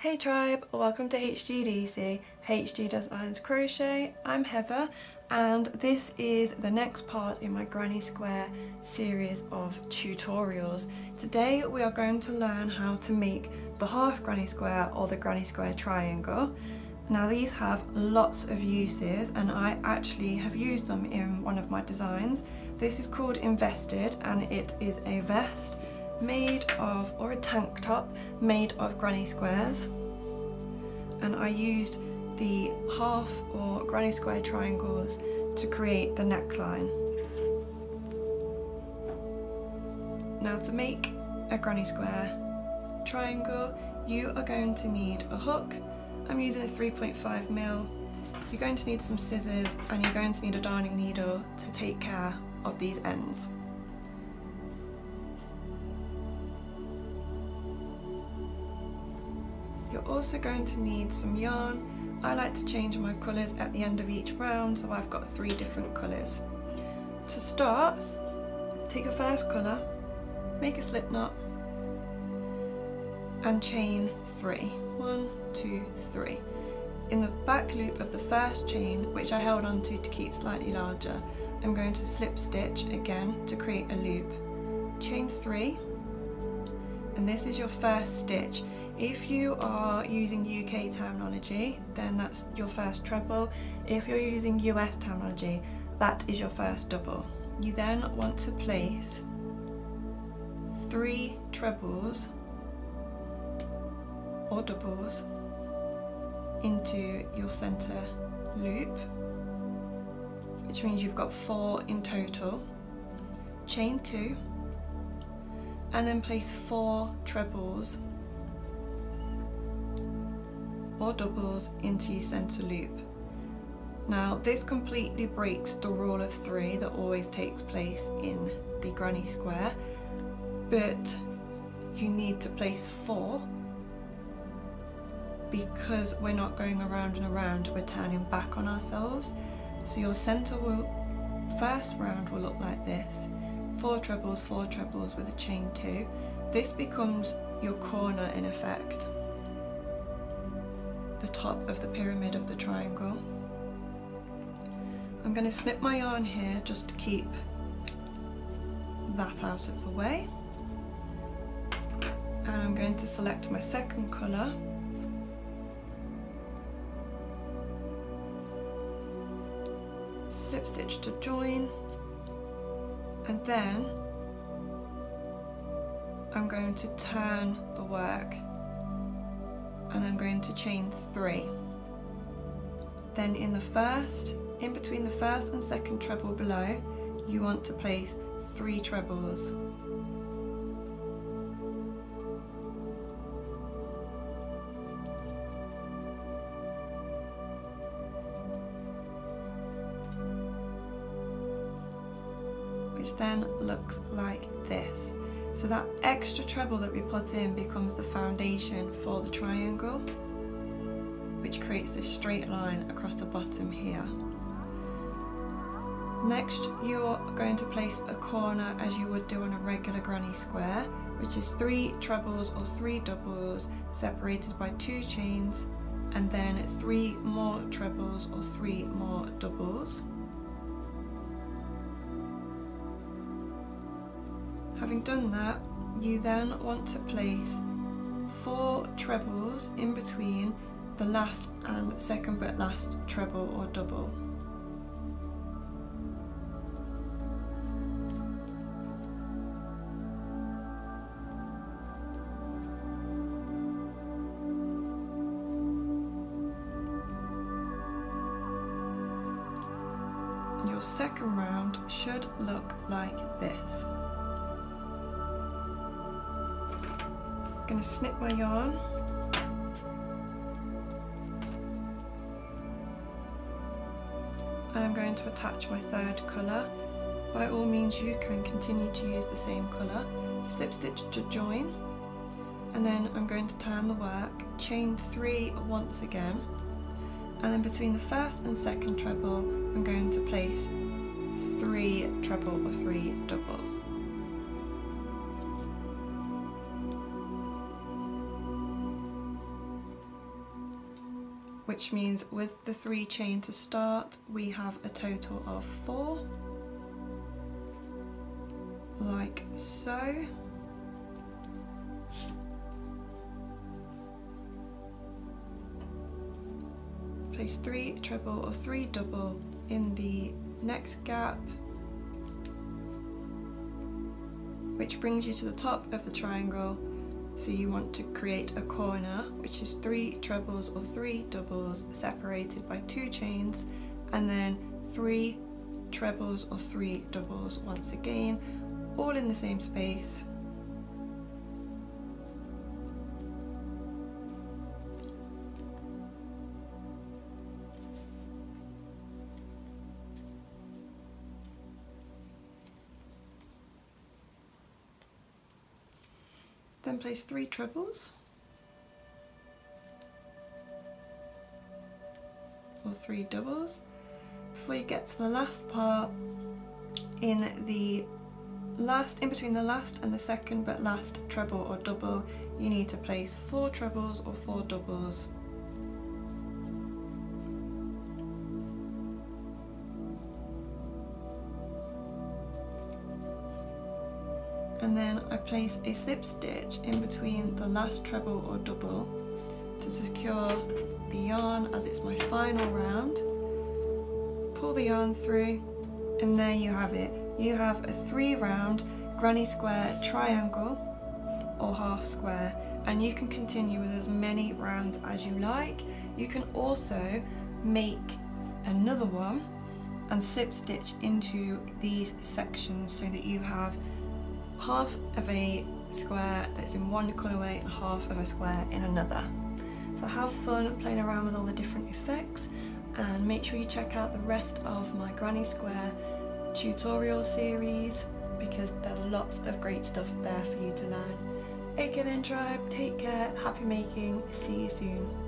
Hey tribe, welcome to HG Designs Crochet. I'm Heather and this is the next part in my granny square series of tutorials. Today we are going to learn how to make the half granny square or the granny square triangle. Now these have lots of uses and I actually have used them in one of my designs. This is called Invested and it is a vest made of, or a tank top made of granny squares, and I used the half or granny square triangles to create the neckline. Now to make a granny square triangle you are going to need a hook. I'm using a 3.5mm. You're going to need some scissors and you're going to need a darning needle to take care of these ends. You're also going to need some yarn. I like to change my colours at the end of each round, so I've got 3 different colours. To start, take your first colour, make a slip knot and chain 3. 1, 2, 3. In the back loop of the first chain, which I held on to keep slightly larger, I'm going to slip stitch again to create a loop. Chain 3, and this is your first stitch. If you are using UK terminology, then that's your first treble. If you're using US terminology, that is your first double. You then want to place 3 trebles or doubles into your center loop, which means you've got 4 in total. Chain 2, and then place 4 trebles or doubles into your center loop. Now this completely breaks the rule of 3 that always takes place in the granny square, but you need to place 4 because we're not going around and around, we're turning back on ourselves. So your center first round will look like this: 4 trebles with a chain 2. This becomes your corner in effect, the top of the pyramid of the triangle. I'm going to snip my yarn here just to keep that out of the way, and I'm going to select my second colour, slip stitch to join, and then I'm going to turn the work and I'm going to chain 3. Then in between the first and second treble below, you want to place 3 trebles. Which then looks like this. So that extra treble that we put in becomes the foundation for the triangle, which creates this straight line across the bottom here. Next, you're going to place a corner as you would do on a regular granny square, which is 3 trebles or 3 doubles separated by 2 chains, and then 3 more trebles or 3 more doubles. Having done that, you then want to place 4 trebles in between the last and second but last treble or double. Your second round should look like this. I'm going to snip my yarn and I'm going to attach my third colour. By all means you can continue to use the same colour. Slip stitch to join, and then I'm going to turn the work, chain 3 once again, and then between the first and second treble I'm going to place 3 treble or 3 double. which means with the 3 chain to start we have a total of 4, like so. Place 3 treble or 3 double in the next gap, which brings you to the top of the triangle. So you want to create a corner, which is 3 trebles or 3 doubles separated by 2 chains, and then 3 trebles or 3 doubles once again, all in the same space. Then place 3 trebles or 3 doubles before you get to the last part. In between the last and the second but last treble or double, you need to place 4 trebles or 4 doubles. And then I place a slip stitch in between the last treble or double to secure the yarn as it's my final round. Pull the yarn through, and there you have it. You have a 3 round granny square triangle or half square, and you can continue with as many rounds as you like. You can also make another one and slip stitch into these sections so that you have half of a square that's in one colourway and half of a square in another. So have fun playing around with all the different effects, and make sure you check out the rest of my granny square tutorial series because there's lots of great stuff there for you to learn. Okay then tribe, take care, happy making, see you soon.